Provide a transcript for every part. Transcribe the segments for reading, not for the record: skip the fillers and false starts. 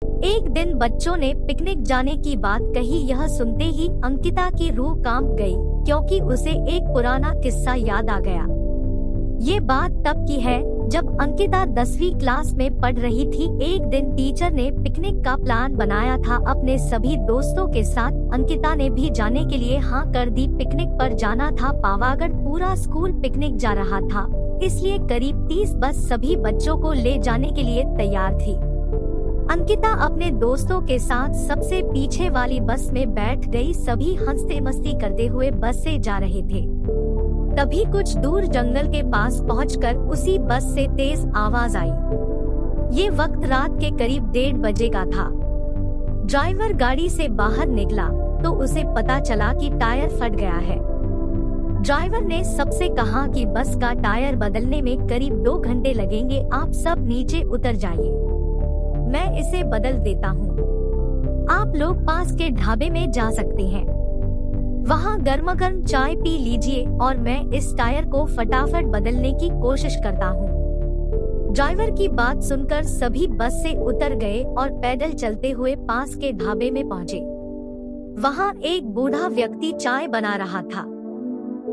एक दिन बच्चों ने पिकनिक जाने की बात कही। यह सुनते ही अंकिता की रूह कांप गई, क्योंकि उसे एक पुराना किस्सा याद आ गया। ये बात तब की है जब अंकिता 10वीं क्लास में पढ़ रही थी। एक दिन टीचर ने पिकनिक का प्लान बनाया था अपने सभी दोस्तों के साथ। अंकिता ने भी जाने के लिए हाँ कर दी। पिकनिक पर जाना था पावागढ़। पूरा स्कूल पिकनिक जा रहा था, इसलिए करीब 30 बस सभी बच्चों को ले जाने के लिए तैयार थी। अंकिता अपने दोस्तों के साथ सबसे पीछे वाली बस में बैठ गई। सभी हंसते मस्ती करते हुए बस से जा रहे थे। तभी कुछ दूर जंगल के पास पहुंचकर उसी बस से तेज आवाज आई। ये वक्त रात के करीब 1:30 बजे का था। ड्राइवर गाड़ी से बाहर निकला तो उसे पता चला कि टायर फट गया है। ड्राइवर ने सबसे कहा कि बस का टायर बदलने में करीब 2 घंटे लगेंगे, आप सब नीचे उतर जाइए, मैं इसे बदल देता हूँ। आप लोग पास के ढाबे में जा सकते हैं, वहाँ गर्मा-गर्म चाय पी लीजिए और मैं इस टायर को फटाफट बदलने की कोशिश करता हूँ। ड्राइवर की बात सुनकर सभी बस से उतर गए और पैदल चलते हुए पास के ढाबे में पहुँचे। वहाँ एक बूढ़ा व्यक्ति चाय बना रहा था।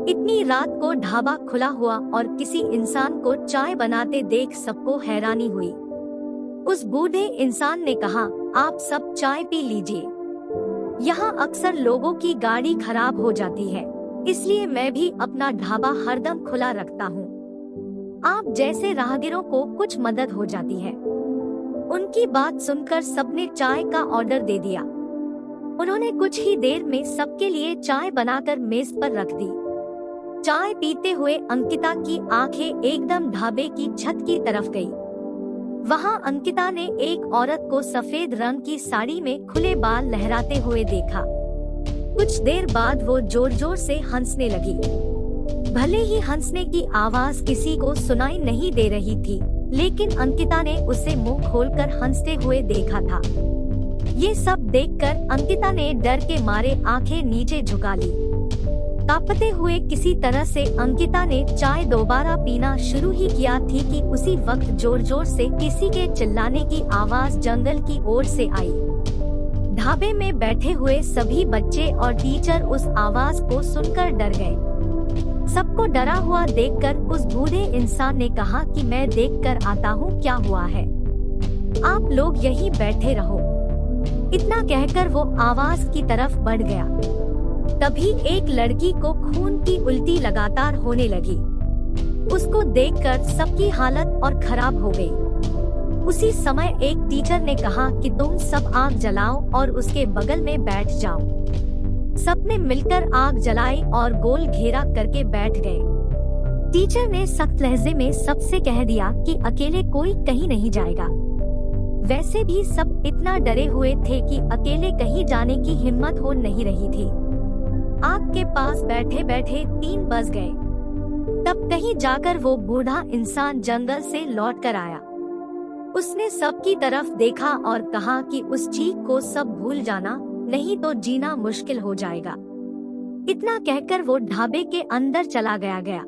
इतनी रात को ढाबा खुला हुआ और किसी इंसान को चाय बनाते देख सबको हैरानी हुई। उस बूढ़े इंसान ने कहा, आप सब चाय पी लीजिए, यहाँ अक्सर लोगों की गाड़ी खराब हो जाती है, इसलिए मैं भी अपना ढाबा हरदम खुला रखता हूँ। आप जैसे राहगीरों को कुछ मदद हो जाती है। उनकी बात सुनकर सबने चाय का ऑर्डर दे दिया। उन्होंने कुछ ही देर में सबके लिए चाय बनाकर मेज पर रख दी। चाय पीते हुए अंकिता की आंखें एकदम ढाबे की छत की तरफ गई। वहाँ अंकिता ने एक औरत को सफेद रंग की साड़ी में खुले बाल लहराते हुए देखा। कुछ देर बाद वो जोर जोर से हंसने लगी। भले ही हंसने की आवाज किसी को सुनाई नहीं दे रही थी, लेकिन अंकिता ने उसे मुंह खोलकर हंसते हुए देखा था। ये सब देखकर अंकिता ने डर के मारे आंखें नीचे झुका ली। कांपते हुए किसी तरह से अंकिता ने चाय दोबारा पीना शुरू ही किया थी कि उसी वक्त जोर जोर से किसी के चिल्लाने की आवाज जंगल की ओर से आई। ढाबे में बैठे हुए सभी बच्चे और टीचर उस आवाज को सुनकर डर गए। सबको डरा हुआ देखकर उस बूढ़े इंसान ने कहा कि मैं देखकर आता हूँ क्या हुआ है, आप लोग यहीं बैठे रहो। इतना कहकर वो आवाज की तरफ बढ़ गया। तभी एक लड़की को खून की उल्टी लगातार होने लगी। उसको देखकर सबकी हालत और खराब हो गई। उसी समय एक टीचर ने कहा कि तुम सब आग जलाओ और उसके बगल में बैठ जाओ। सबने मिलकर आग जलाई और गोल घेरा करके बैठ गए। टीचर ने सख्त लहजे में सबसे कह दिया कि अकेले कोई कहीं नहीं जाएगा। वैसे भी सब इतना डरे हुए थे कि अकेले कहीं जाने की हिम्मत हो नहीं रही थी। आग के पास बैठे बैठे 3 बज गए। तब कहीं जाकर वो बूढ़ा इंसान जंगल से लौट कर आया। उसने सबकी तरफ देखा और कहा कि उस चीख को सब भूल जाना, नहीं तो जीना मुश्किल हो जाएगा। इतना कहकर वो ढाबे के अंदर चला गया।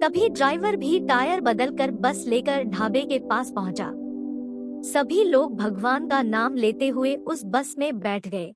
तभी ड्राइवर भी टायर बदलकर बस लेकर ढाबे के पास पहुंचा। सभी लोग भगवान का नाम लेते हुए उस बस में बैठ गए।